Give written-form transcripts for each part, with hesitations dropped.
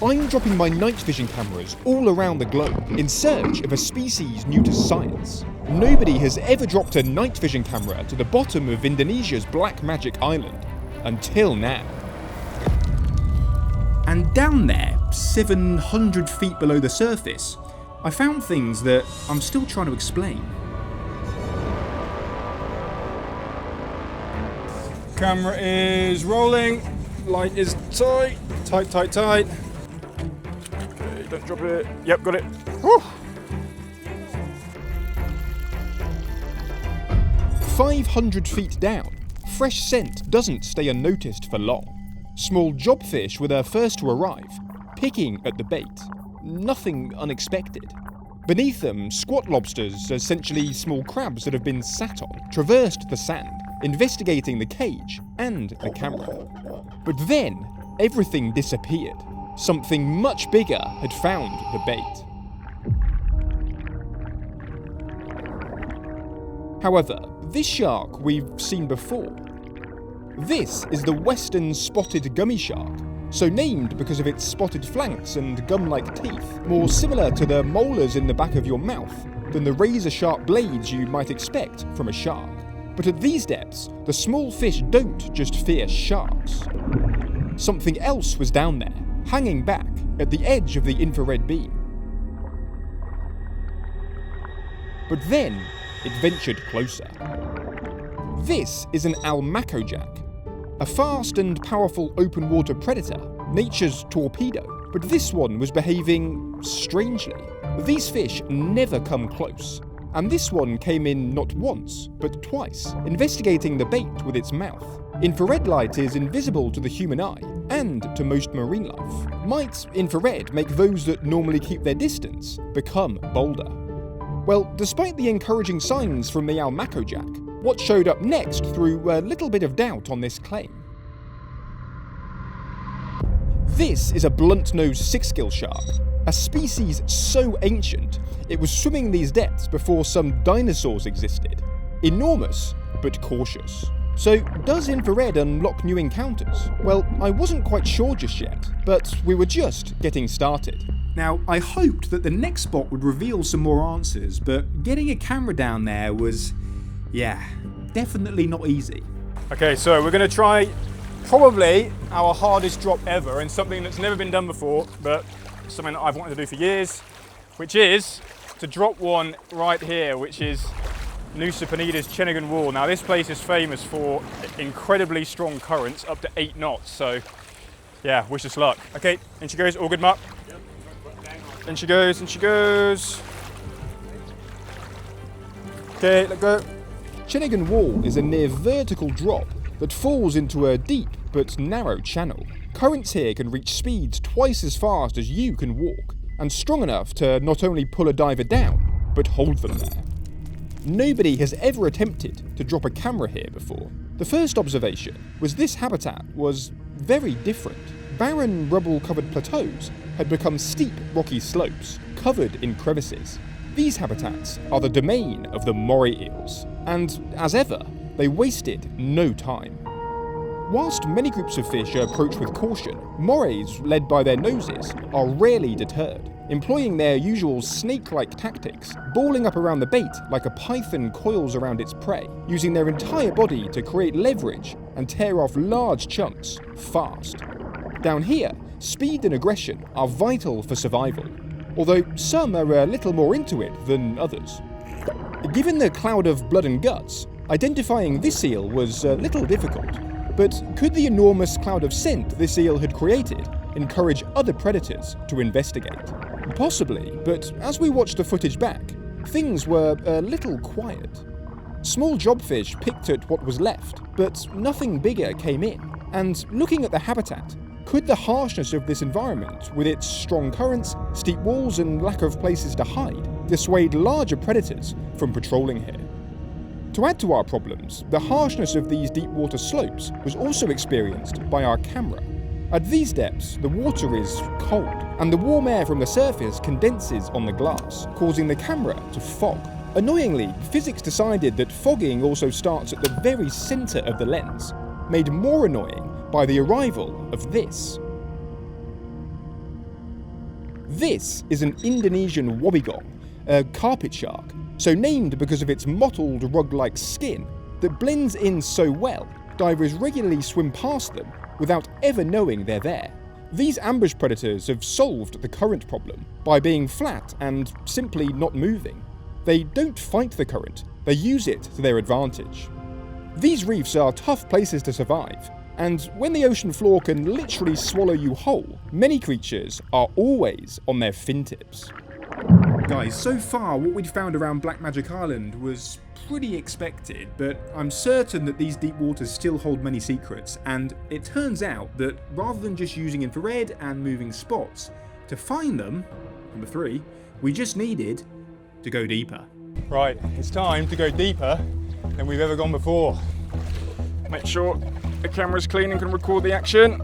I'm dropping my night vision cameras all around the globe in search of a species new to science. Nobody has ever dropped a night vision camera to the bottom of Indonesia's Black Magic Island, until now. And down there, 700 feet below the surface, I found things that I'm still trying to explain. Camera is rolling, light is tight. Okay, don't drop it. Yep, got it. Whew. 500 feet down, fresh scent doesn't stay unnoticed for long. Small jobfish were the first to arrive, picking at the bait. Nothing unexpected. Beneath them, squat lobsters, essentially small crabs that have been sat on, traversed the sand, investigating the cage and the camera. But then, everything disappeared. Something much bigger had found the bait. However, this shark we've seen before. This is the western spotted gummy shark, so named because of its spotted flanks and gum-like teeth, more similar to the molars in the back of your mouth than the razor-sharp blades you might expect from a shark. But at these depths, the small fish don't just fear sharks. Something else was down there, hanging back at the edge of the infrared beam. But then, it ventured closer. This is an almacojack, a fast and powerful open water predator, nature's torpedo, but this one was behaving strangely. These fish never come close, and this one came in not once, but twice, investigating the bait with its mouth. Infrared light is invisible to the human eye, and to most marine life. Might infrared make those that normally keep their distance become bolder? Well, despite the encouraging signs from the almacojack, what showed up next threw a little bit of doubt on this claim. This is a blunt-nosed six-gill shark, a species so ancient it was swimming these depths before some dinosaurs existed. Enormous, but cautious. So, does infrared unlock new encounters? Well, I wasn't quite sure just yet, but we were just getting started. Now, I hoped that the next spot would reveal some more answers, but getting a camera down there was, definitely not easy. Okay, so we're going to try probably our hardest drop ever, and something that's never been done before, but something that I've wanted to do for years, which is to drop one right here, which is Nusa Penida's Chennegan Wall. Now this place is famous for incredibly strong currents, up to 8 knots, so yeah, wish us luck. Okay, in she goes, all good, Mark? In she goes, in she goes. Okay, let go. Chennegan Wall is a near vertical drop that falls into a deep but narrow channel. Currents here can reach speeds twice as fast as you can walk, and strong enough to not only pull a diver down, but hold them there. Nobody has ever attempted to drop a camera here before. The first observation was this habitat was very different. Barren, rubble-covered plateaus had become steep, rocky slopes, covered in crevices. These habitats are the domain of the moray eels, and, as ever, they wasted no time. Whilst many groups of fish are approached with caution, morays, led by their noses, are rarely deterred, employing their usual snake-like tactics, balling up around the bait like a python coils around its prey, using their entire body to create leverage and tear off large chunks fast. Down here, speed and aggression are vital for survival, although some are a little more into it than others. Given the cloud of blood and guts, identifying this eel was a little difficult. But could the enormous cloud of scent this eel had created encourage other predators to investigate? Possibly, but as we watched the footage back, things were a little quiet. Small jobfish picked at what was left, but nothing bigger came in. And looking at the habitat, could the harshness of this environment, with its strong currents, steep walls and lack of places to hide, dissuade larger predators from patrolling here? To add to our problems, the harshness of these deep water slopes was also experienced by our camera. At these depths, the water is cold, and the warm air from the surface condenses on the glass, causing the camera to fog. Annoyingly, physics decided that fogging also starts at the very center of the lens, made more annoying by the arrival of this. This is an Indonesian wobbegong, a carpet shark, so named because of its mottled rug-like skin that blends in so well, divers regularly swim past them without ever knowing they're there. These ambush predators have solved the current problem by being flat and simply not moving. They don't fight the current, they use it to their advantage. These reefs are tough places to survive, and when the ocean floor can literally swallow you whole, many creatures are always on their fin tips. Guys, so far what we'd found around Black Magic Island was pretty expected, but I'm certain that these deep waters still hold many secrets, and it turns out that rather than just using infrared and moving spots to find them, number 3, we just needed to go deeper. Right, it's time to go deeper than we've ever gone before. Make sure the camera's clean and can record the action.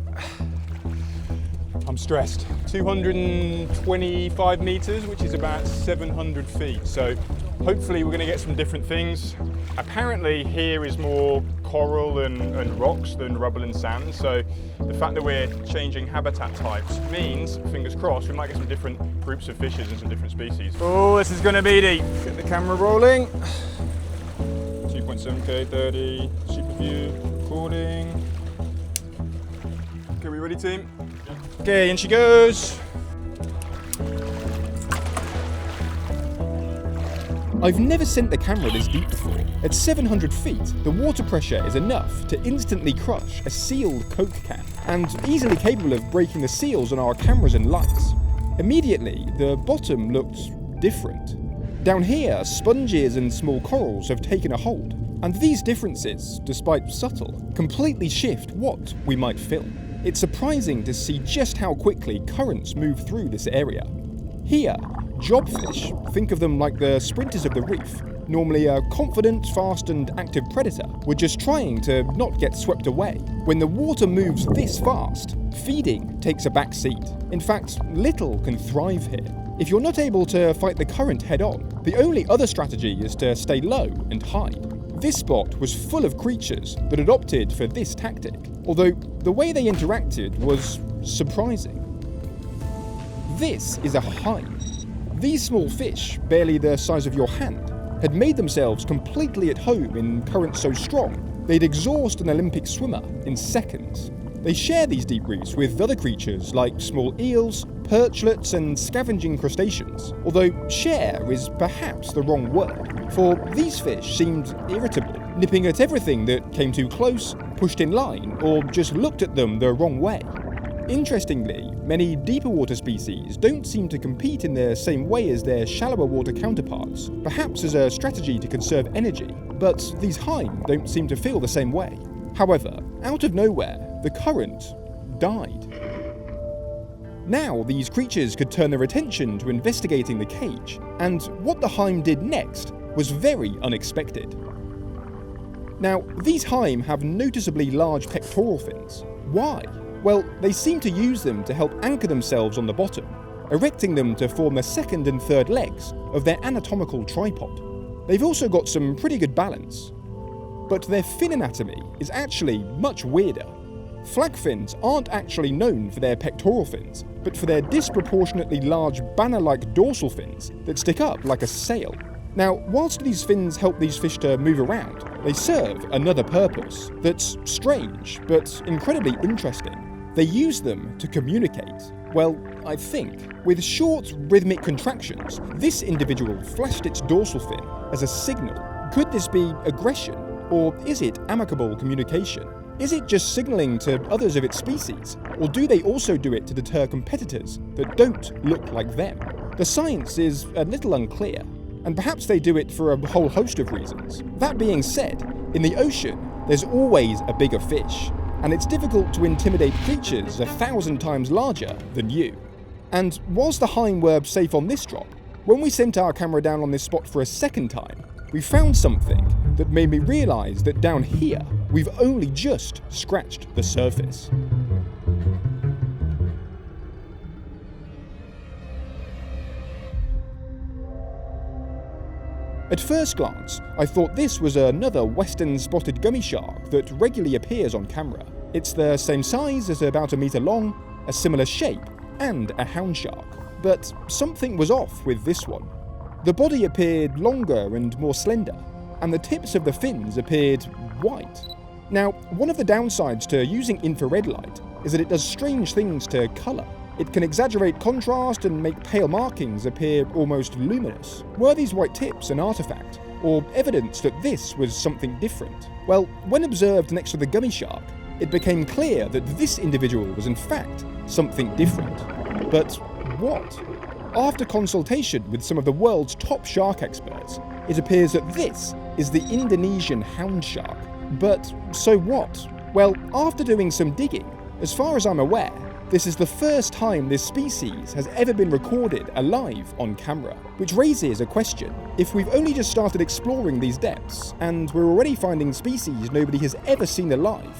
I'm stressed. 225 meters, which is about 700 feet. So hopefully we're gonna get some different things. Apparently here is more coral and rocks than rubble and sand. So the fact that we're changing habitat types means, fingers crossed, we might get some different groups of fishes and some different species. Oh, this is gonna be deep. Get the camera rolling. 2.7K, 30, super view, recording. Okay, we ready, team? Okay, in she goes. I've never sent the camera this deep before. At 700 feet, the water pressure is enough to instantly crush a sealed Coke can, and easily capable of breaking the seals on our cameras and lights. Immediately, the bottom looked different. Down here, sponges and small corals have taken a hold, and these differences, despite subtle, completely shift what we might film. It's surprising to see just how quickly currents move through this area. Here, jobfish, think of them like the sprinters of the reef, normally a confident, fast and active predator, were just trying to not get swept away. When the water moves this fast, feeding takes a back seat. In fact, little can thrive here. If you're not able to fight the current head on, the only other strategy is to stay low and hide. This spot was full of creatures that had opted for this tactic, although the way they interacted was surprising. This is a haim. These small fish, barely the size of your hand, had made themselves completely at home in currents so strong they'd exhaust an Olympic swimmer in seconds. They share these deep reefs with other creatures like small eels, perchlets and scavenging crustaceans, although share is perhaps the wrong word, for these fish seemed irritable, nipping at everything that came too close, pushed in line, or just looked at them the wrong way. Interestingly, many deeper water species don't seem to compete in the same way as their shallower water counterparts, perhaps as a strategy to conserve energy, but these haim don't seem to feel the same way. However, out of nowhere, the current died. Now these creatures could turn their attention to investigating the cage, and what the haim did next was very unexpected. Now, these haim have noticeably large pectoral fins. Why? Well, they seem to use them to help anchor themselves on the bottom, erecting them to form the second and third legs of their anatomical tripod. They've also got some pretty good balance. But their fin anatomy is actually much weirder. Flagfins aren't actually known for their pectoral fins, but for their disproportionately large banner-like dorsal fins that stick up like a sail. Now, whilst these fins help these fish to move around, they serve another purpose that's strange, but incredibly interesting. They use them to communicate. Well, I think. With short, rhythmic contractions, this individual flashed its dorsal fin as a signal. Could this be aggression, or is it amicable communication? Is it just signaling to others of its species, or do they also do it to deter competitors that don't look like them? The science is a little unclear, and perhaps they do it for a whole host of reasons. That being said, in the ocean, there's always a bigger fish, and it's difficult to intimidate creatures 1,000 times larger than you. And whilst the haim were safe on this drop, when we sent our camera down on this spot for a second time, we found something that made me realise that down here, we've only just scratched the surface. At first glance, I thought this was another western spotted gummy shark that regularly appears on camera. It's the same size as about 1 meter long, a similar shape, and a hound shark. But something was off with this one. The body appeared longer and more slender, and the tips of the fins appeared white. Now, one of the downsides to using infrared light is that it does strange things to colour. It can exaggerate contrast and make pale markings appear almost luminous. Were these white tips an artifact, or evidence that this was something different? Well, when observed next to the gummy shark, it became clear that this individual was in fact something different. But what? After consultation with some of the world's top shark experts, it appears that this is the Indonesian hound shark. But so what? Well, after doing some digging, as far as I'm aware, this is the first time this species has ever been recorded alive on camera, which raises a question. If we've only just started exploring these depths, and we're already finding species nobody has ever seen alive,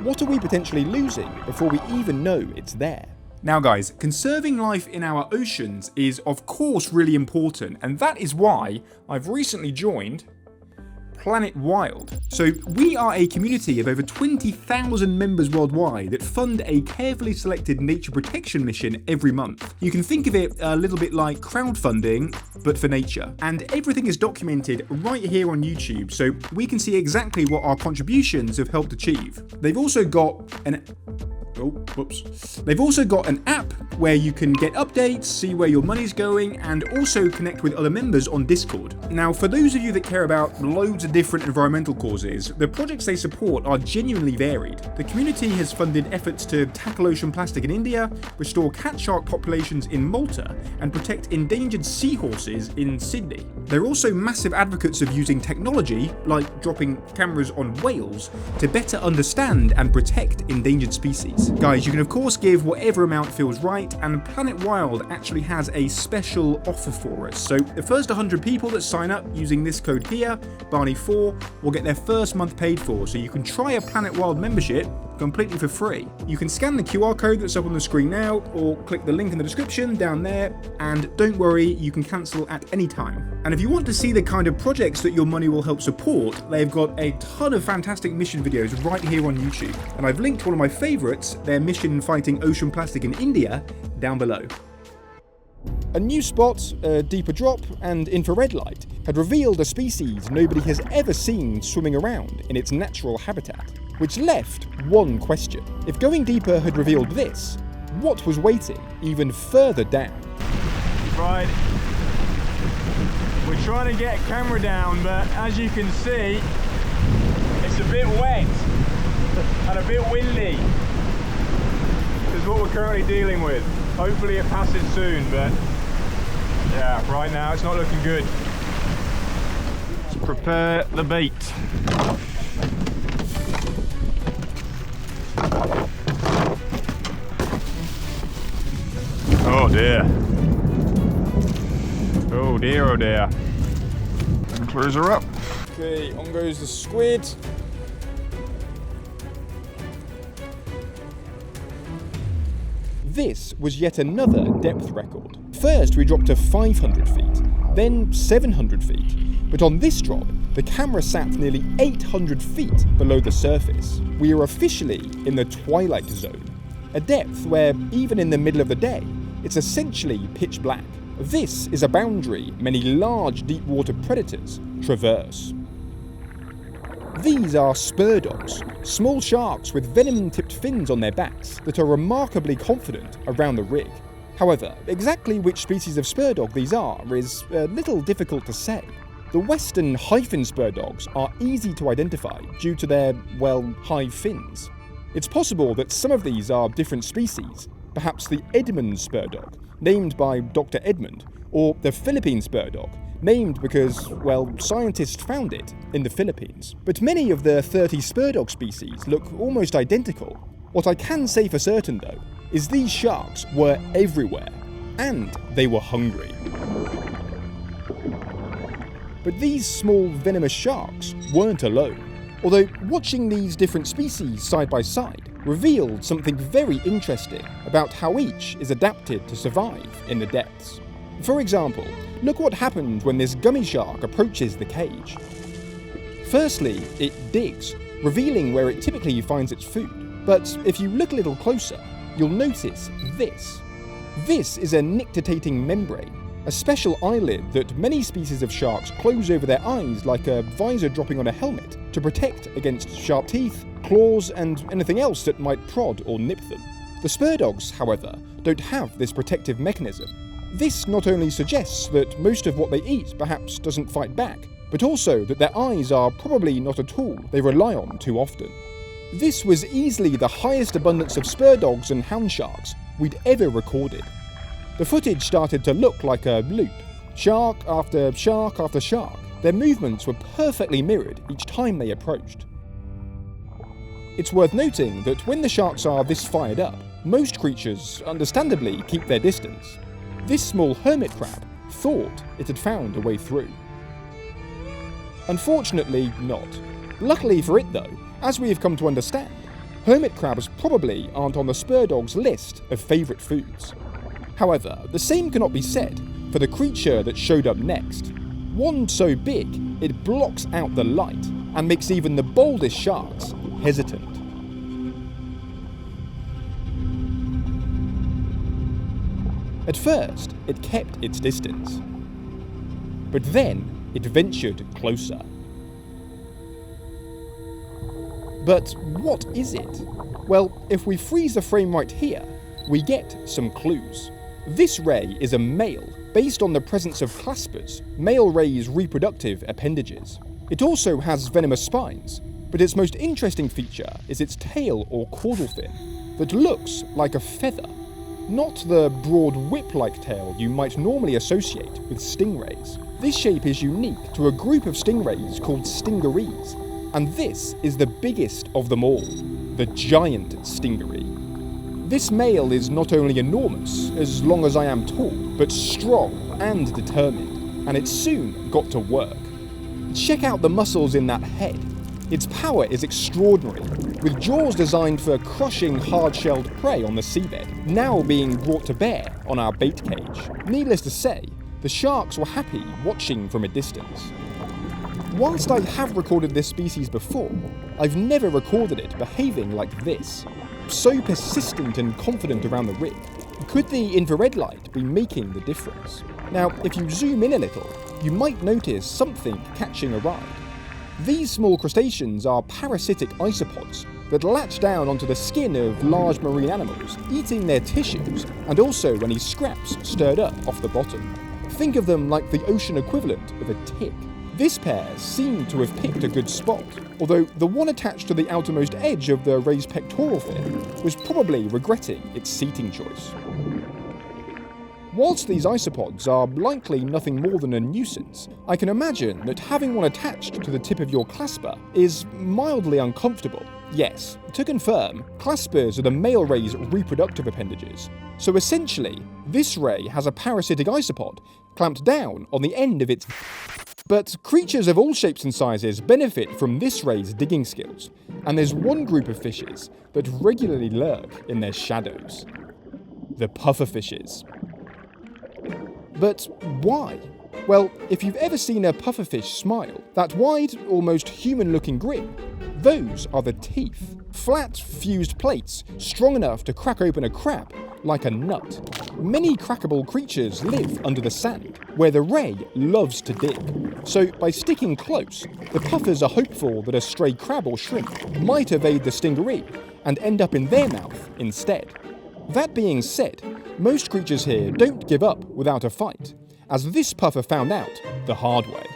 what are we potentially losing before we even know it's there? Now guys, conserving life in our oceans is of course really important, and that is why I've recently joined Planet Wild. So we are a community of over 20,000 members worldwide that fund a carefully selected nature protection mission every month. You can think of it a little bit like crowdfunding, but for nature. And everything is documented right here on YouTube, so we can see exactly what our contributions have helped achieve. They've also got an app where you can get updates, see where your money's going, and also connect with other members on Discord. Now, for those of you that care about loads of different environmental causes, the projects they support are genuinely varied. The community has funded efforts to tackle ocean plastic in India, restore cat shark populations in Malta, and protect endangered seahorses in Sydney. They're also massive advocates of using technology, like dropping cameras on whales, to better understand and protect endangered species. Guys, you can of course give whatever amount feels right, and Planet Wild actually has a special offer for us. So the first 100 people that sign up using this code here, Barny4, will get their first month paid for, so you can try a Planet Wild membership completely for free. You can scan the QR code that's up on the screen now, or click the link in the description down there, and don't worry, you can cancel at any time. And if you want to see the kind of projects that your money will help support, they've got a ton of fantastic mission videos right here on YouTube, and I've linked one of my favourites, their mission fighting ocean plastic in India, down below. A new spot, a deeper drop, and infrared light had revealed a species nobody has ever seen swimming around in its natural habitat, which left one question. If going deeper had revealed this, what was waiting even further down? Right, we're trying to get camera down, but as you can see, it's a bit wet and a bit windy. This is what we're currently dealing with. Hopefully it passes soon, but yeah, right now it's not looking good. Let's prepare the bait. Oh dear. Oh dear, oh dear. And close her up. Okay, on goes the squid. This was yet another depth record. First we dropped to 500 feet, then 700 feet, but on this drop, the camera sat nearly 800 feet below the surface. We are officially in the twilight zone, a depth where, even in the middle of the day, it's essentially pitch black. This is a boundary many large deep water predators traverse. These are spur dogs, small sharks with venom-tipped fins on their backs that are remarkably confident around the rig. However, exactly which species of spur dog these are is a little difficult to say. The western hyphen spur dogs are easy to identify due to their, well, high fins. It's possible that some of these are different species, perhaps the Edmund spur dog, named by Dr. Edmund, or the Philippine spur dog, named because, well, scientists found it in the Philippines. But many of the 30 spur dog species look almost identical. What I can say for certain, though, is these sharks were everywhere, and they were hungry. But these small venomous sharks weren't alone, although watching these different species side by side revealed something very interesting about how each is adapted to survive in the depths. For example, look what happens when this gummy shark approaches the cage. Firstly, it digs, revealing where it typically finds its food. But if you look a little closer, you'll notice this. This is a nictitating membrane, a special eyelid that many species of sharks close over their eyes like a visor dropping on a helmet to protect against sharp teeth, claws, and anything else that might prod or nip them. The spur dogs, however, don't have this protective mechanism. This not only suggests that most of what they eat perhaps doesn't fight back, but also that their eyes are probably not a tool they rely on too often. This was easily the highest abundance of spur dogs and hound sharks we'd ever recorded. The footage started to look like a loop, shark after shark after shark. Their movements were perfectly mirrored each time they approached. It's worth noting that when the sharks are this fired up, most creatures, understandably, keep their distance. This small hermit crab thought it had found a way through. Unfortunately not. Luckily for it though, as we have come to understand, hermit crabs probably aren't on the spur dog's list of favourite foods. However, the same cannot be said for the creature that showed up next. One so big, it blocks out the light and makes even the boldest sharks hesitant. At first, it kept its distance, but then it ventured closer. But what is it? Well, if we freeze the frame right here, we get some clues. This ray is a male, based on the presence of claspers, male rays' reproductive appendages. It also has venomous spines, but its most interesting feature is its tail or caudal fin, that looks like a feather. Not the broad whip-like tail you might normally associate with stingrays. This shape is unique to a group of stingrays called stingrays, and this is the biggest of them all, the giant stingray. This male is not only enormous, as long as I am tall, but strong and determined, and it soon got to work. Check out the muscles in that head. Its power is extraordinary, with jaws designed for crushing hard-shelled prey on the seabed, now being brought to bear on our bait cage. Needless to say, the sharks were happy watching from a distance. Whilst I have recorded this species before, I've never recorded it behaving like this. So persistent and confident around the rig. Could the infrared light be making the difference? Now, if you zoom in a little, you might notice something catching a ride. These small crustaceans are parasitic isopods that latch down onto the skin of large marine animals, eating their tissues and also any scraps stirred up off the bottom. Think of them like the ocean equivalent of a tick. This pair seemed to have picked a good spot, although the one attached to the outermost edge of the ray's pectoral fin was probably regretting its seating choice. Whilst these isopods are likely nothing more than a nuisance, I can imagine that having one attached to the tip of your clasper is mildly uncomfortable. Yes, to confirm, claspers are the male ray's reproductive appendages. So essentially, this ray has a parasitic isopod clamped down on the end of its. But creatures of all shapes and sizes benefit from this ray's digging skills, and there's one group of fishes that regularly lurk in their shadows. The pufferfishes. But why? Well, if you've ever seen a pufferfish smile, that wide, almost human-looking grin, those are the teeth. Flat, fused plates, strong enough to crack open a crab like a nut. Many crackable creatures live under the sand, where the ray loves to dig. So by sticking close, the puffers are hopeful that a stray crab or shrimp might evade the stingaree and end up in their mouth instead. That being said, most creatures here don't give up without a fight, as this puffer found out the hard way.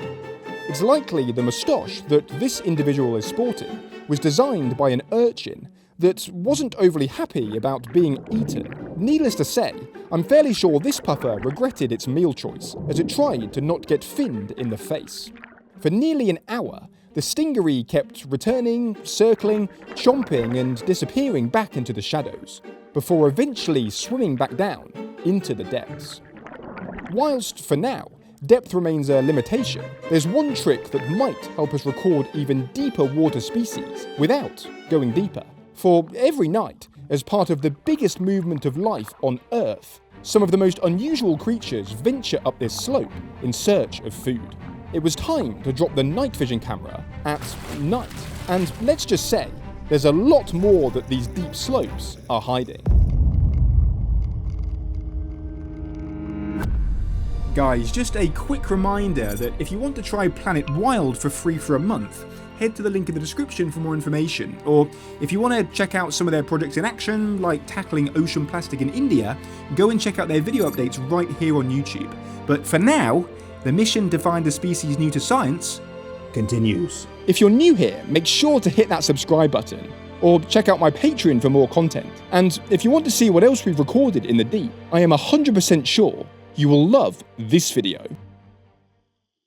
It's likely the moustache that this individual is sporting was designed by an urchin that wasn't overly happy about being eaten. Needless to say, I'm fairly sure this puffer regretted its meal choice as it tried to not get finned in the face. For nearly an hour, the stingaree kept returning, circling, chomping and disappearing back into the shadows, before eventually swimming back down into the depths. Whilst, for now, depth remains a limitation, there's one trick that might help us record even deeper water species without going deeper. For every night, as part of the biggest movement of life on Earth, some of the most unusual creatures venture up this slope in search of food. It was time to drop the night vision camera at night, and let's just say, there's a lot more that these deep slopes are hiding. Guys, just a quick reminder that if you want to try Planet Wild for free for a month, head to the link in the description for more information. Or if you want to check out some of their projects in action, like tackling ocean plastic in India, go and check out their video updates right here on YouTube. But for now, the mission to find a species new to science continues. If you're new here, make sure to hit that subscribe button, or check out my Patreon for more content. And if you want to see what else we've recorded in the deep, I am 100% sure you will love this video.